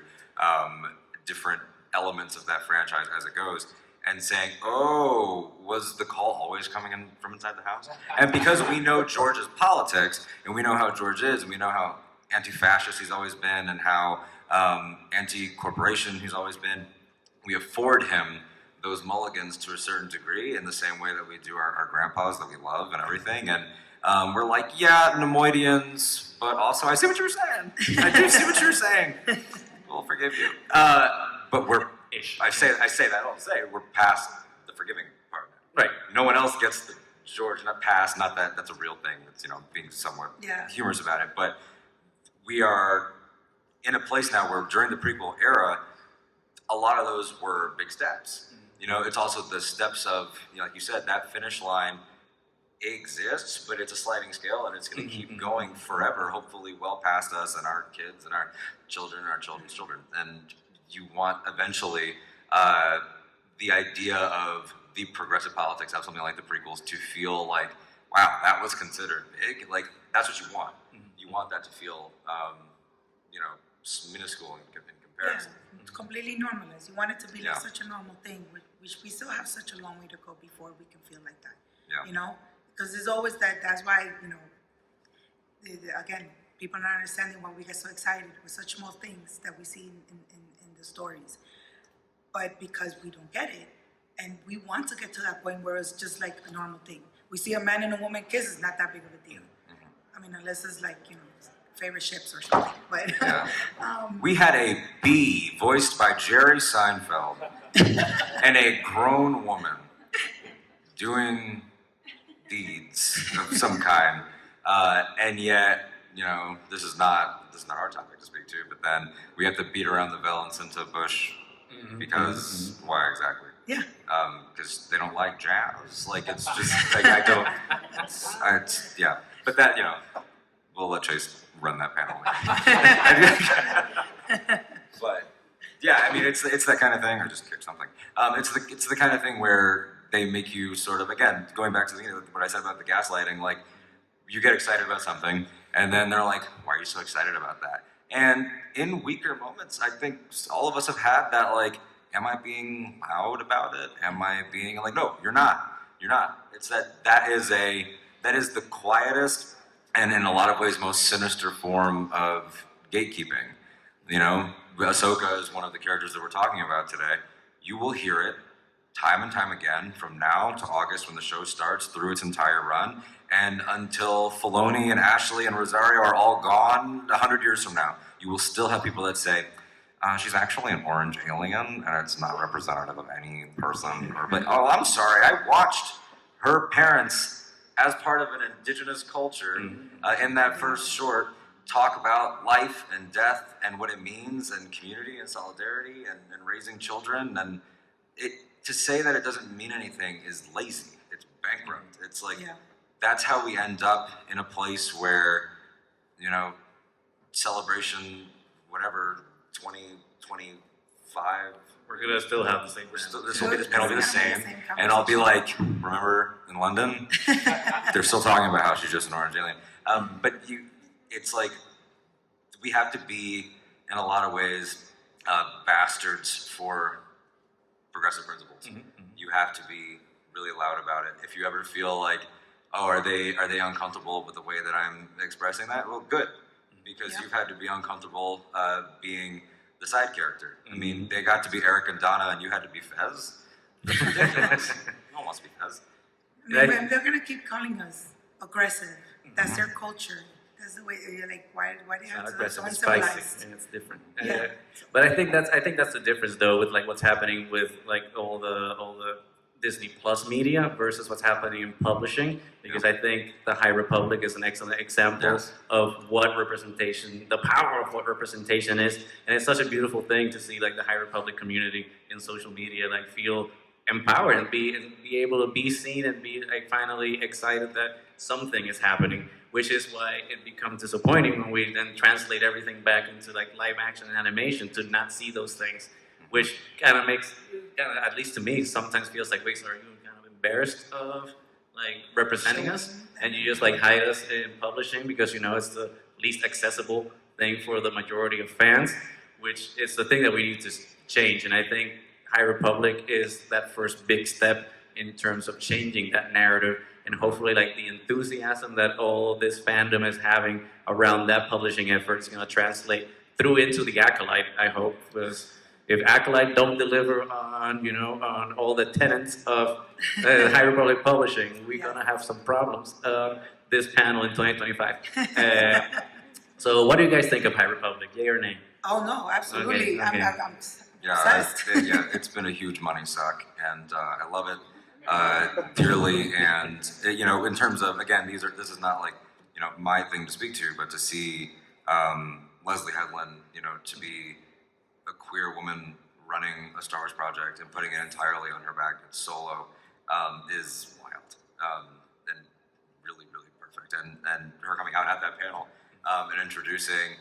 different elements of that franchise as it goes, and saying, oh, was the call always coming in from inside the house? And because we know George's politics, and we know how George is, and we know how anti-fascist he's always been, and how anti-corporation he's always been, we afford him those mulligans to a certain degree in the same way that we do our grandpas that we love and everything. And we're like, yeah, Nemoidians, but also I see what you were saying. I do see what you're saying. We'll forgive you. But we're, I say that all to say, we're past the forgiving part. Right. No one else gets the George, not past, not that, that's a real thing. It's, being somewhat humorous about it. But we are in a place now where during the prequel era, a lot of those were big steps. It's also the steps of, like you said, that finish line exists, but it's a sliding scale, and it's going to keep going forever, hopefully well past us and our kids and our children and our children's children. And you want eventually the idea of the progressive politics of something like the prequels to feel like, wow, that was considered big. Like, that's what you want. You want that to feel, minuscule in comparison. Yeah, it's completely normalized. You want it to be like such a normal thing, which we still have such a long way to go before we can feel like that. Yeah. Because there's always that. That's why again, people are not understanding why we get so excited with such small things that we see in the stories, but because we don't get it, and we want to get to that point where it's just like a normal thing. We see a man and a woman kiss, it's not that big of a deal. I mean, unless it's like favorite ships or something. But we had a bee voiced by Jerry Seinfeld and a grown woman doing deeds of some kind, and yet this is not our topic to speak to. But then we have to beat around the Valencinta bush because why exactly? Yeah. Because they don't like jazz. Like, it's just like I don't. Yeah. But that we'll let Chase run that panel. But yeah, I mean, it's that kind of thing. I just kicked something. It's the kind of thing where they make you sort of, again, going back to what I said about the gaslighting. Like, you get excited about something, and then they're like, "Why are you so excited about that?" And in weaker moments, I think all of us have had that. Like, am I being loud about it? Am I being like, no, you're not. You're not. It's that is the quietest and in a lot of ways most sinister form of gatekeeping. Ahsoka is one of the characters that we're talking about today. You will hear it time and time again from now to August when the show starts through its entire run, and until Filoni and Ashley and Rosario are all gone 100 years from now. You will still have people that say, she's actually an orange alien, and it's not representative of any person. But, oh, I'm sorry, I watched her parents, as part of an indigenous culture, in that first short, talk about life and death and what it means, and community and solidarity and raising children. And to say that it doesn't mean anything is lazy. It's bankrupt. It's like, that's how we end up in a place where, celebration, whatever, 2025. We're gonna still have the same. This panel will be the same, and I'll be like, remember in London? They're still talking about how she's just an orange alien. But it's like we have to be, in a lot of ways, bastards for progressive principles. You have to be really loud about it. If you ever feel like, oh, are they uncomfortable with the way that I'm expressing that? Well, good, because you've had to be uncomfortable being the side character. I mean, they got to be Eric and Donna, and you had to be Fez. That's ridiculous. No one wants to be Fez. They're gonna keep calling us aggressive. That's their culture. That's the way you're like. Why they have to be so aggressive, it's uncivilized? spicy, and it's different. Yeah. But I think that's the difference though with like what's happening with like all the Disney Plus media versus what's happening in publishing, because I think the High Republic is an excellent example of what representation, the power of what representation is, and it's such a beautiful thing to see like the High Republic community in social media like feel empowered and be able to be seen and be like finally excited that something is happening, which is why it becomes disappointing when we then translate everything back into like live action and animation to not see those things, which kind of makes, at least to me, sometimes feels like, wait, so are you kind of embarrassed of like representing us, and you just like hide us in publishing because you know it's the least accessible thing for the majority of fans, which is the thing that we need to change. And I think High Republic is that first big step in terms of changing that narrative, and hopefully like the enthusiasm that all this fandom is having around that publishing effort is going to translate through into the Acolyte, I hope, because if Acolyte don't deliver on, you know, on all the tenets of High Republic publishing, we're going to have some problems this panel in 2025. So what do you guys think of High Republic, yay or nay? Oh no, absolutely. Okay. I'm Yeah, obsessed. it's been a huge money suck, and I love it dearly. And you know, in terms of again, this is not like you know my thing to speak to, but to see Leslie Headland, you know, to be a queer woman running a Star Wars project and putting it entirely on her back and solo is wild and really perfect. And her coming out at that panel and introducing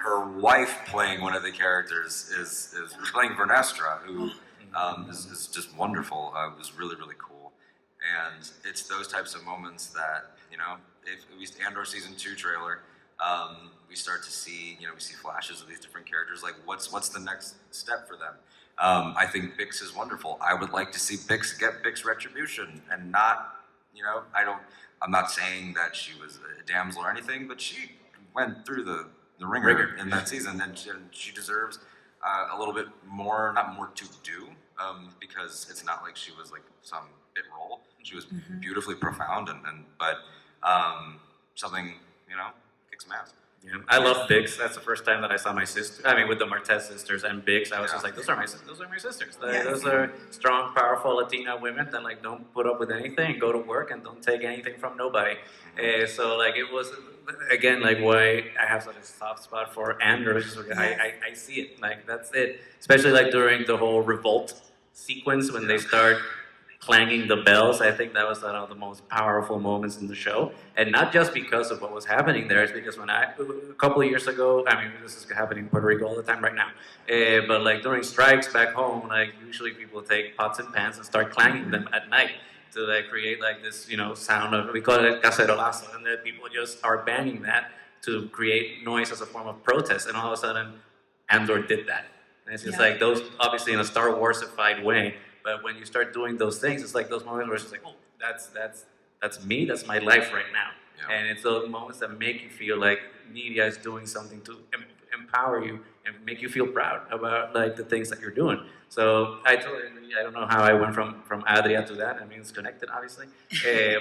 her wife playing one of the characters is playing Vernestra, who is just wonderful. It was really cool, and it's those types of moments that you know, if at least Andor season 2 trailer, we start to see, you know, we see flashes of these different characters. Like, what's the next step for them? I think Bix is wonderful. I would like to see Bix get Bix retribution, and not, you know, I'm not saying that she was a damsel or anything, but she went through the ringer in that season, and she deserves a little bit more, not more to do, because it's not like she was like some bit role. She was beautifully profound, but something, you know, kick some ass. Yeah, I love Bix. That's the first time that I saw my sister. I mean, with the Martez sisters and Bix, I was just like, those are my sisters. Yes. Those are strong, powerful Latina women that like don't put up with anything, go to work, and don't take anything from nobody. So like it was again like why I have such a soft spot for Andor. Just like, I see it. Like that's it. Especially like during the whole revolt sequence when they start clanging the bells. I think that was one of the most powerful moments in the show, and not just because of what was happening there. It's because when a couple of years ago, I mean, this is happening in Puerto Rico all the time right now, but like during strikes back home, like usually people take pots and pans and start clanging them at night to like create like this, you know, sound of, we call it cacerolazo, and then people just are banging that to create noise as a form of protest, and all of a sudden Andor did that. And it's just like those, obviously in a Star Wars-ified way. But when you start doing those things, it's like those moments where it's just like, oh, that's me, that's my life right now. Yeah. And it's those moments that make you feel like media is doing something to empower you and make you feel proud about like the things that you're doing. So I totally agree. I don't know how I went from Adria to that. I mean, it's connected, obviously.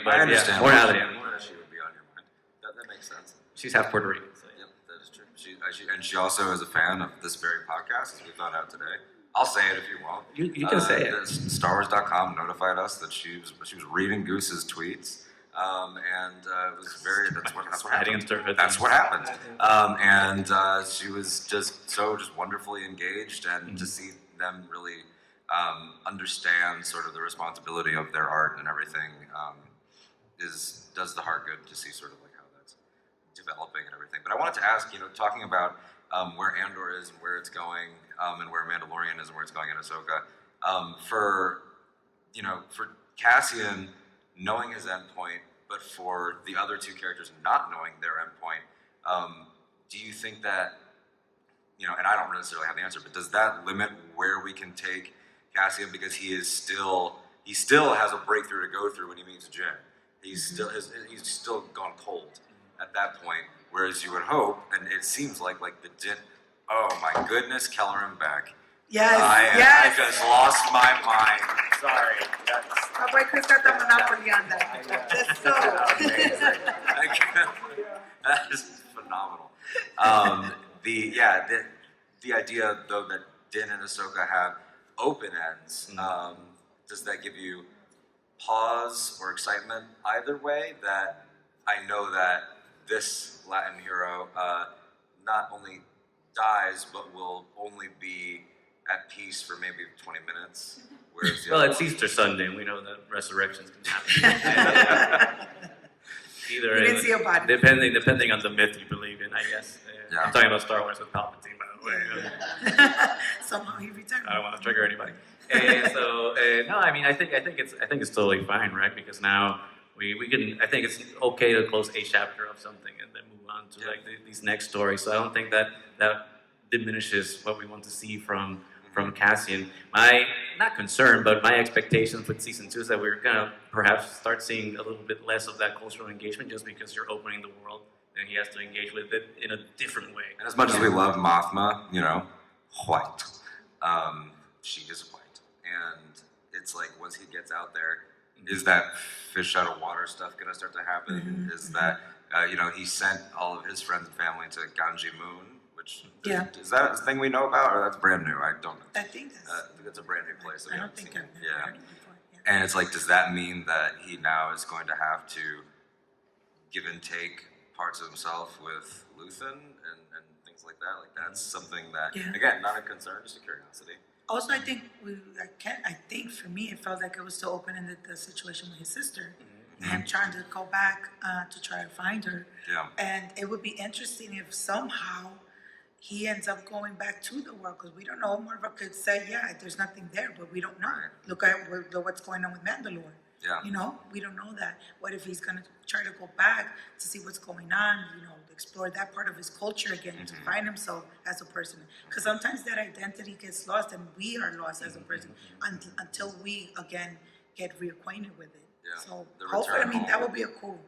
But I understand. More Adria. She would be on your mind. That makes sense. She's half Puerto Rican. So. Yep, that is true. She also is a fan of this very podcast, as we found out today. I'll say it if you want. You can say it. StarWars.com notified us that she was reading Goose's tweets, and it was very. That's what happened. That's what happened. And she was just wonderfully engaged, and to see them really understand sort of the responsibility of their art and everything does the heart good to see sort of like how that's developing and everything. But I wanted to ask, you know, talking about where Andor is and where it's going, and where Mandalorian is and where it's going in Ahsoka. For Cassian knowing his endpoint, but for the other two characters not knowing their endpoint, do you think that, you know, and I don't necessarily have the answer, but does that limit where we can take Cassian, because he still has a breakthrough to go through when he meets Jin. He's still gone cold at that point. Whereas you would hope, and it seems like the Din. Oh my goodness, Kelleran Beck. Yes, I just lost my mind. Sorry. My boy Chris got the monopoly on that. That's so. That is phenomenal. The idea though that Din and Ahsoka have open ends. Does that give you pause or excitement either way? That I know that this Latin hero not only dies, but will only be at peace for maybe 20 minutes Where's the Well, other it's one? Easter Sunday, and we know that resurrections can happen. Either We didn't see a body. depending on the myth you believe in, I guess. Yeah. I'm talking about Star Wars with Palpatine, by the way. Somehow he returned. I don't want to trigger anybody. No, I mean, I think it's totally fine, right? Because now we can. I think it's okay to close a chapter of something and then move on to like these next stories. So I don't think that diminishes what we want to see from Cassian. My not concern, but my expectations with season 2 is that we're gonna perhaps start seeing a little bit less of that cultural engagement, just because you're opening the world and he has to engage with it in a different way. And as much as we love Mothma, you know, white, she is white, and it's like once he gets out there, is that fish out of water stuff gonna start to happen? Is that you know, he sent all of his friends and family to Ganji Moon, which is that a thing we know about, or that's brand new? I don't know. I think That's a brand new place. that we I don't haven't think seen. I've Yeah. heard it before. Yeah. And it's like, does that mean that he now is going to have to give and take parts of himself with Luthen and things like that? Like that's something that, again, not a concern, just a curiosity. Also, I think I think for me, it felt like it was still open in the situation with his sister. Him trying to go back to try to find her. Yeah. And it would be interesting if somehow he ends up going back to the world, because we don't know. Marvel could say, yeah, there's nothing there, but we don't know. Right. Look at what's going on with Mandalore. Yeah. You know, we don't know that. What if he's going to try to go back to see what's going on, you know, explore that part of his culture again, to find himself as a person. Because sometimes that identity gets lost, and we are lost as a person until we, again, get reacquainted with it. Yeah. So The hopefully, I return mean, home. that would be a cool.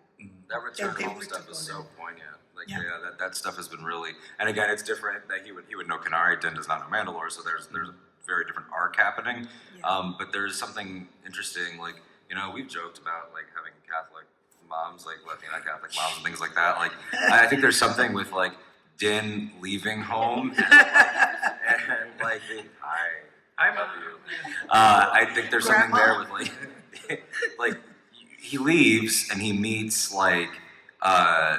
That return They home were stuff to is go so there. poignant. Like Yeah. that stuff has been really, and again, it's different that he would know Kenari. Din does not know Mandalore, so there's a very different arc happening. Yeah. But there's something interesting, like, you know, we've joked about like having Catholic moms, like Latina Catholic moms and things like that. Like, I think there's something with like Din leaving home and like I love you. I think there's something there with like like he leaves and he meets like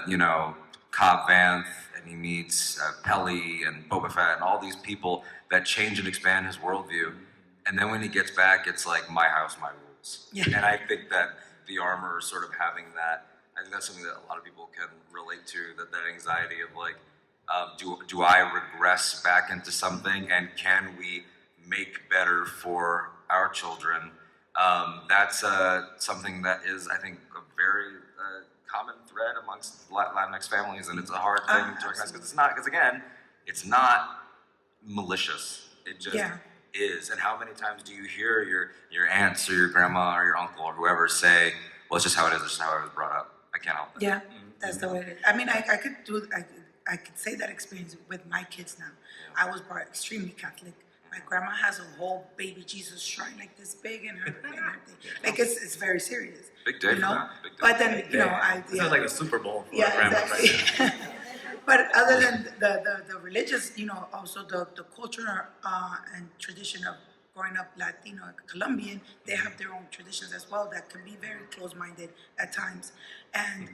you know, Cobb Vanth, and he meets Pelly and Boba Fett and all these people that change and expand his worldview. And then when he gets back, it's like my house, my rules. Yeah. And I think that the armor sort of having that, I think that's something that a lot of people can relate to, that anxiety of like, do I regress back into something, and can we make better for our children? That's something that is, I think, a very common thread amongst Latinx families, and it's a hard thing to recognize, because again, it's not malicious. It just is. And how many times do you hear your aunts or your grandma or your uncle or whoever say, well, it's just how it is, it's just how I was brought up. I can't help it. Yeah, that's the way it is. I mean, I could say that experience with my kids now. I was brought extremely Catholic. My grandma has a whole baby Jesus shrine like this big in her thing. Like it's very serious. Big day you for know? that. Big day. But then This is like the Super Bowl for yeah, grandma. exactly. Right? But other than the religious, you know, also the culture and tradition of growing up Latino and Colombian, they have their own traditions as well that can be very close-minded at times. And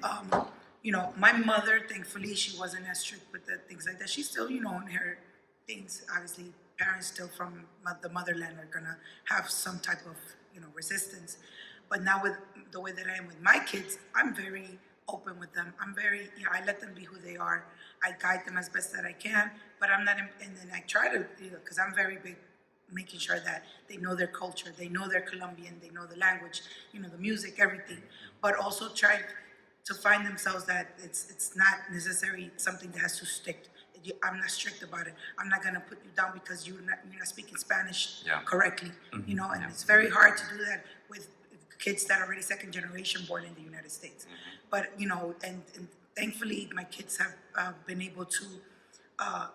you know, my mother, thankfully, she wasn't as strict with the things like that. She still, you know, in her things, obviously, parents still from the motherland are gonna have some type of, you know, resistance. But now with the way that I am with my kids, I'm very open with them. I'm very, you know, I let them be who they are. I guide them as best that I can, but I'm not, and then I try to, you know, because I'm very big, making sure that they know their culture, they know their Colombian, they know the language, you know, the music, everything. But also try to find themselves that it's not necessarily something that has to stick. I'm not strict about it. I'm not gonna put you down because you're not speaking Spanish correctly, you know. And it's very hard to do that with kids that are already second generation born in the United States. But you know, and thankfully my kids have been able to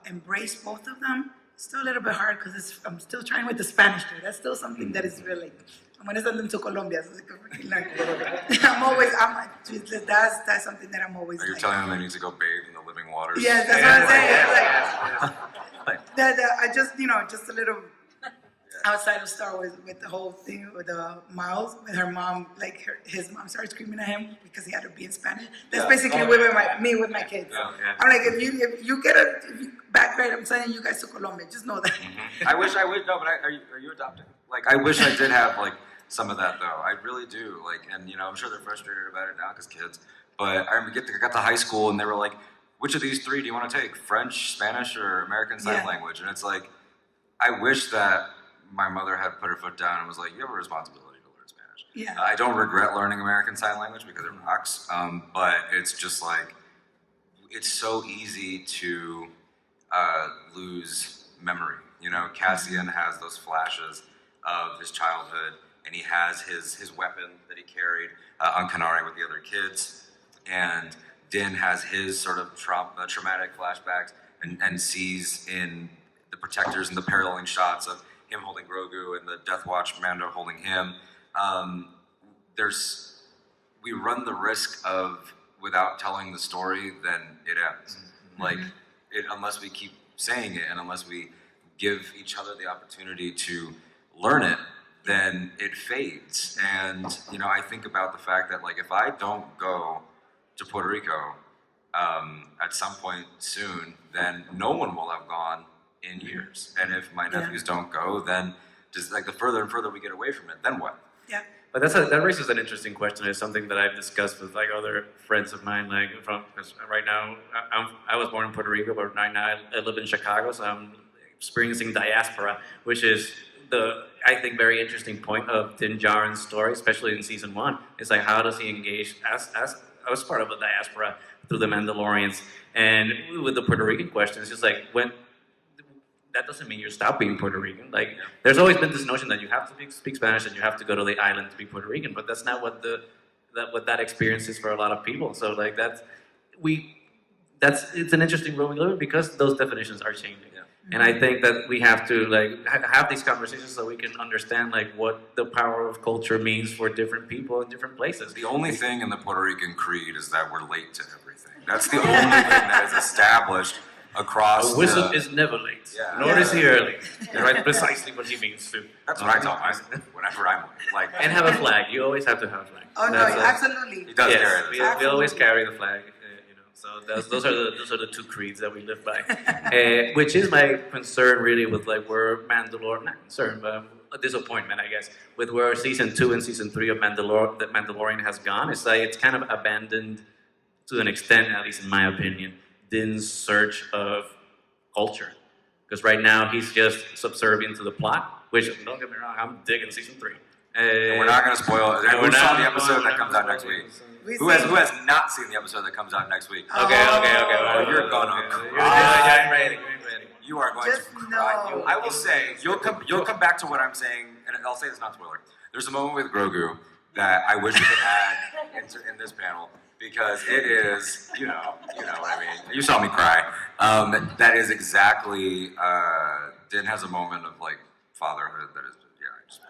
embrace both of them. It's still a little bit hard because I'm still trying with the Spanish too. That's still something that is really. I'm gonna send them to Colombia so they can freaking learn. That's something that I'm always. Are you telling them they need to go bathe in the living waters? Yeah, that's what I'm saying. I just, you know, just a little outside of Star Wars with the whole thing with Miles, with her mom, like his mom started screaming at him because he had to be in Spanish. That's basically me with my kids. I'm like, if you get a back grade, I'm sending you guys to Colombia. Just know that. I wish. No, but are you adopting? Like, I wish I did have like some of that though. I really do. Like, and I'm sure they're frustrated about it now because kids. But I got to high school and they were like, "Which of these three do you want to take? French, Spanish, or American Sign Language?" And it's like, I wish that my mother had put her foot down and was like, "You have a responsibility to learn Spanish." Yeah. I don't regret learning American Sign Language because it rocks. But it's just like, it's so easy to lose memory. Cassian has those flashes of his childhood, and he has his weapon that he carried on Canary with the other kids, and Din has his sort of traumatic flashbacks and sees in the Protectors and the paralleling shots of him holding Grogu and the Death Watch Mando holding him. We run the risk of, without telling the story, then it ends. Like, unless we keep saying it and unless we give each other the opportunity to learn it, then it fades. And I think about the fact that, like, if I don't go to Puerto Rico at some point soon, then no one will have gone in years. And if my nephews don't go, then just like the further and further we get away from it, then what? Yeah. But that raises an interesting question. It's something that I've discussed with like other friends of mine. Like because right now I was born in Puerto Rico, but right now I live in Chicago, so I'm experiencing diaspora, which is I think very interesting point of Din Djarin's story, especially in season 1. It's like, how does he engage as part of a diaspora through the Mandalorians? And with the Puerto Rican question, it's just like, when that doesn't mean you stop being Puerto Rican. Like, there's always been this notion that you have to speak Spanish and you have to go to the island to be Puerto Rican, but that's not what that experience is for a lot of people. So like it's an interesting world we live in because those definitions are changing. Yeah. And I think that we have to like have these conversations so we can understand like what the power of culture means for different people in different places. The only thing in the Puerto Rican creed is that we're late to everything. That's the only thing that is established across A wizard is never late, Yeah. nor is he early. Right, precisely what he means too. That's what I tell myself whenever I'm like. And have a flag. You always have to have a flag. Oh, no, That's absolutely. He does Yes, carry this. we always carry the flag. So those are the two creeds that we live by. Which is my concern really with like where Mandalorian, not concern, but a disappointment, I guess, with where season 2 and season 3 of Mandalorian has gone. It's like it's kind of abandoned to an extent, at least in my opinion, Din's search of culture. Because right now he's just subservient to the plot, which, don't get me wrong, I'm digging season 3. And we're not going to spoil it. Who saw the episode that comes out next week? Who has not seen the episode that comes out next week? Okay. Oh, you're gonna Yeah, I'm ready. You are going Just to cry. know. I will say, you'll come back to what I'm saying, and I'll say this, not spoiler. There's a moment with Grogu that I wish we could add in this panel, because it is, you know what I mean. You saw me cry. That is exactly, Din has a moment of like fatherhood that is,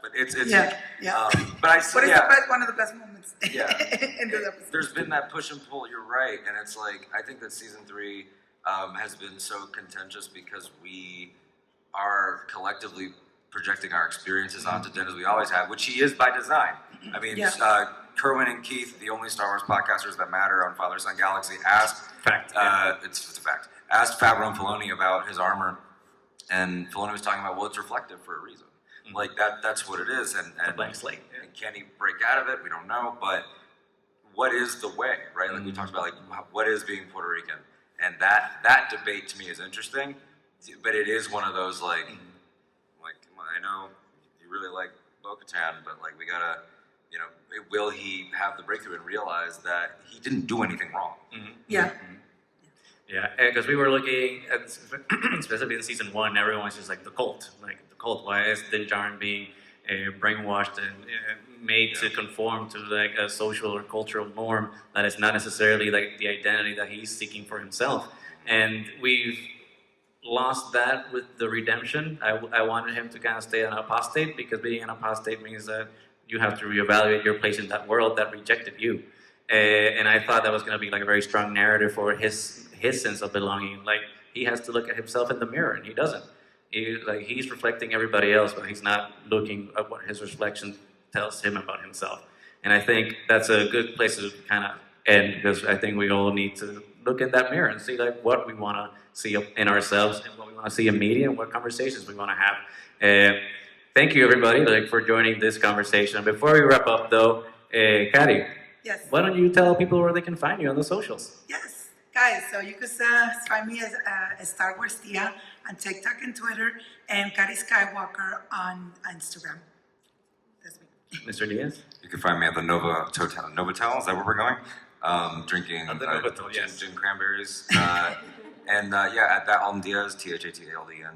but it's but I see, But it's one of the best moments in the episode. There's been that push and pull. You're right, and it's like I think that season 3 has been so contentious because we are collectively projecting our experiences onto Din as we always have, which he is by design. I mean, Kerwin and Keith, the only Star Wars podcasters that matter on Father Son Galaxy, asked it's a fact. Asked Favreau and Filoni about his armor, and Filoni was talking about, well, it's reflective for a reason. Like that's what it is, and blank slate. And can he break out of it? We don't know, but what is the way, right? Like we talked about, like what is being Puerto Rican, and that debate to me is interesting, but it is one of those like I know you really like Bo-Katan, but like we gotta, will he have the breakthrough and realize that he didn't do anything wrong? Yeah. Yeah, because we were looking at, specifically in season 1, everyone was just like the cult. Why is Din Djarin being brainwashed and made to conform to like a social or cultural norm that is not necessarily like the identity that he's seeking for himself? And we've lost that with the redemption. I wanted him to kind of stay an apostate, because being an apostate means that you have to reevaluate your place in that world that rejected you. And I thought that was going to be like a very strong narrative for his sense of belonging. Like, he has to look at himself in the mirror, and he doesn't. He's reflecting everybody else, but he's not looking at what his reflection tells him about himself. And I think that's a good place to kind of end, because I think we all need to look in that mirror and see like what we want to see in ourselves and what we want to see in media and what conversations we want to have. thank you everybody for joining this conversation. Before we wrap up though, Kari, Yes. why don't you tell people where they can find you on the socials? Yes, guys. So you can find me as EstarGuarsTia on TikTok and Twitter, and Kari Skywalker on Instagram. That's me. Mr. Diaz? You can find me at the Novotel. Is that where we're going? Drinking At the Novotel, yes. gin cranberries. And at that Alden Diaz, ThatAldenDiaz.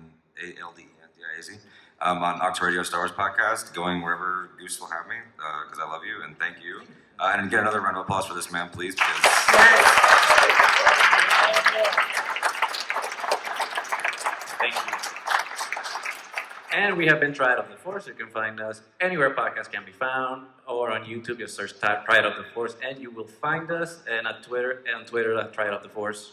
On Ahch-To Radio Star Wars podcast, going wherever Goose will have me, because I love you and thank you. And get another round of applause for this man, please, because Thank you. And we have been Pride of the Force. You can find us anywhere podcasts can be found, or on YouTube, just search Pride of the Force, and you will find us. And on Twitter, Pride of the Force.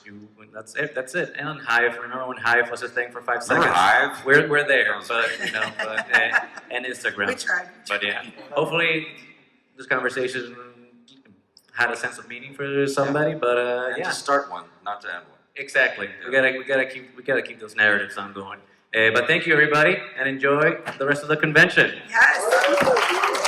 That's it. And on Hive, remember when Hive was a thing for 5 seconds? Hive? We're there, and Instagram. We tried. But yeah, hopefully this conversation had a sense of meaning for somebody. But and to start one, not to end one. exactly. We gotta keep those narratives ongoing. But thank you everybody, and enjoy the rest of the convention. Yes.